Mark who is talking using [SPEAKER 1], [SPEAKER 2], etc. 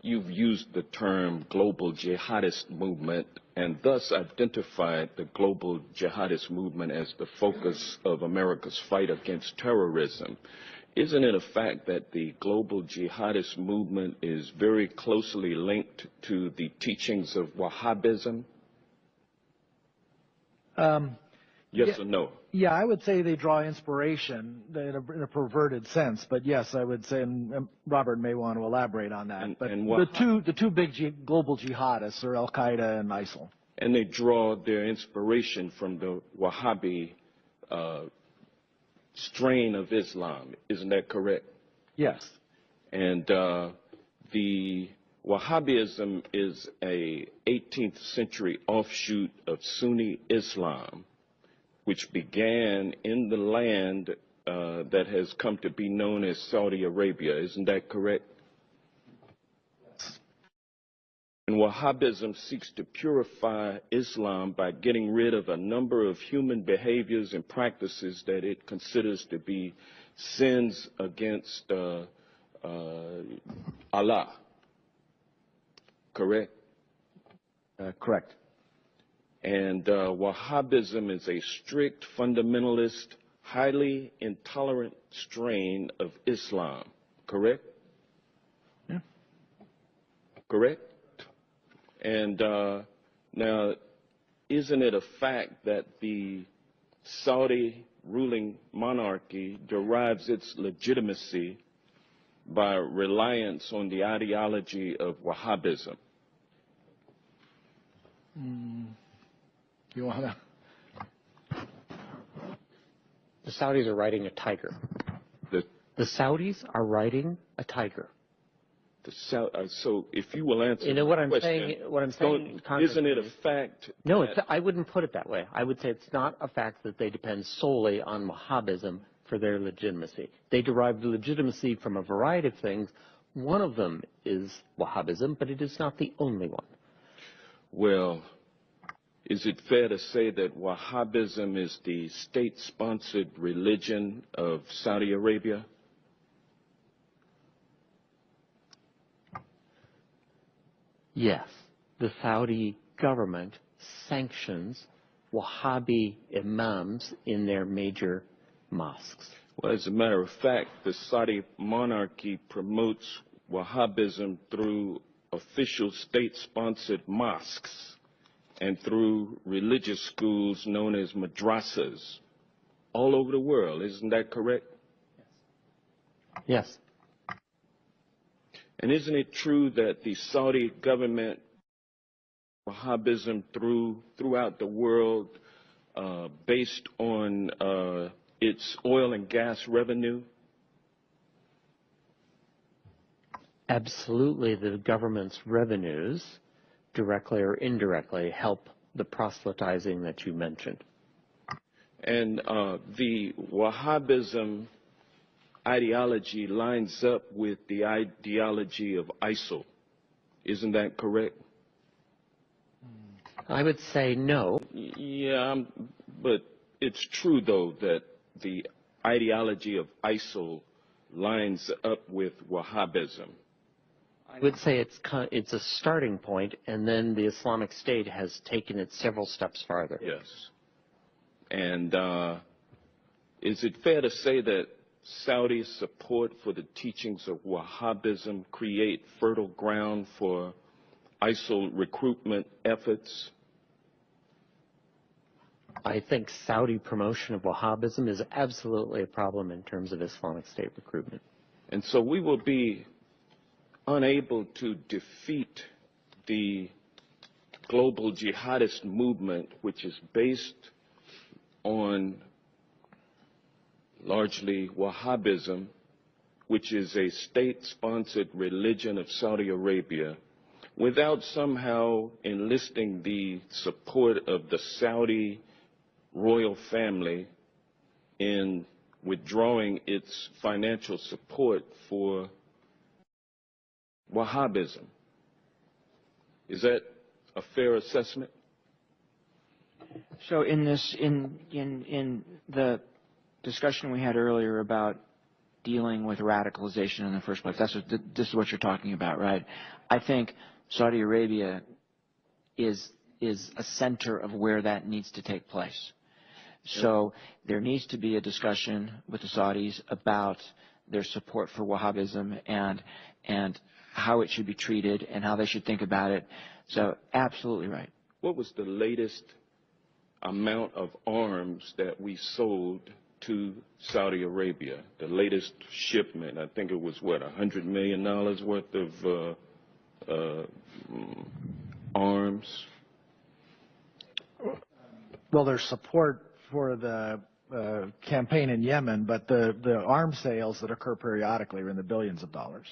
[SPEAKER 1] you've used the term global jihadist movement and thus identified the global jihadist movement as the focus of America's fight against terrorism. Isn't it a fact that the global jihadist movement is very closely linked to the teachings of Wahhabism? Yes or no?
[SPEAKER 2] Yeah, I would say they draw inspiration in a perverted sense, but yes, I would say, and Robert may want to elaborate on that. The two big global jihadists are Al Qaeda and ISIL.
[SPEAKER 1] And they draw their inspiration from the Wahhabi strain of Islam, isn't that correct?
[SPEAKER 2] Yes.
[SPEAKER 1] And the Wahhabism is a 18th century offshoot of Sunni Islam, which began in the land that has come to be known as Saudi Arabia. Isn't that correct? And Wahhabism seeks to purify Islam by getting rid of a number of human behaviors and practices that it considers to be sins against Allah. Correct?
[SPEAKER 2] Correct.
[SPEAKER 1] And Wahhabism is a strict, fundamentalist, highly intolerant strain of Islam. Correct?
[SPEAKER 2] Yeah.
[SPEAKER 1] Correct? And now, isn't it a fact that the Saudi ruling monarchy derives its legitimacy by reliance on the ideology of Wahhabism?
[SPEAKER 2] You want to?
[SPEAKER 3] The Saudis are riding a tiger. The Saudis are riding a tiger.
[SPEAKER 1] So if you will answer,
[SPEAKER 3] you know what I'm
[SPEAKER 1] question,
[SPEAKER 3] saying. What I'm saying,
[SPEAKER 1] isn't it a fact?
[SPEAKER 3] No, I wouldn't put it that way. I would say it's not a fact that they depend solely on Wahhabism for their legitimacy. They derive legitimacy from a variety of things. One of them is Wahhabism, but it is not the only one.
[SPEAKER 1] Well, is it fair to say that Wahhabism is the state-sponsored religion of Saudi Arabia?
[SPEAKER 3] Yes, the Saudi government sanctions Wahhabi imams in their major mosques.
[SPEAKER 1] Well, as a matter of fact, the Saudi monarchy promotes Wahhabism through official state-sponsored mosques and through religious schools known as madrasas all over the world. Isn't that correct?
[SPEAKER 3] Yes.
[SPEAKER 1] And isn't it true that the Saudi government, Wahhabism throughout the world, based on its oil and gas revenue?
[SPEAKER 3] Absolutely, the government's revenues, directly or indirectly, help the proselytizing that you mentioned.
[SPEAKER 1] And the Wahhabism ideology lines up with the ideology of ISIL. Isn't that correct?
[SPEAKER 3] I would say no.
[SPEAKER 1] Yeah, but it's true, though, that the ideology of ISIL lines up with Wahhabism.
[SPEAKER 3] I would say it's a starting point, and then the Islamic State has taken it several steps farther.
[SPEAKER 1] Yes. And is it fair to say that Saudi support for the teachings of Wahhabism create fertile ground for ISIL recruitment efforts?
[SPEAKER 3] I think Saudi promotion of Wahhabism is absolutely a problem in terms of Islamic State recruitment.
[SPEAKER 1] And so we will be unable to defeat the global jihadist movement, which is based on largely Wahhabism, which is a state-sponsored religion of Saudi Arabia, without somehow enlisting the support of the Saudi royal family in withdrawing its financial support for Wahhabism. Is that a fair assessment?
[SPEAKER 4] So in the discussion we had earlier about dealing with radicalization in the first place. This is what you're talking about, right? I think Saudi Arabia is a center of where that needs to take place. So there needs to be a discussion with the Saudis about their support for Wahhabism and how it should be treated and how they should think about it. So absolutely right.
[SPEAKER 1] What was the latest amount of arms that we sold to Saudi Arabia? The latest shipment, I think it was, what, $100 million worth of arms?
[SPEAKER 2] Well, there's support for the campaign in Yemen, but the arms sales that occur periodically are in the billions of dollars.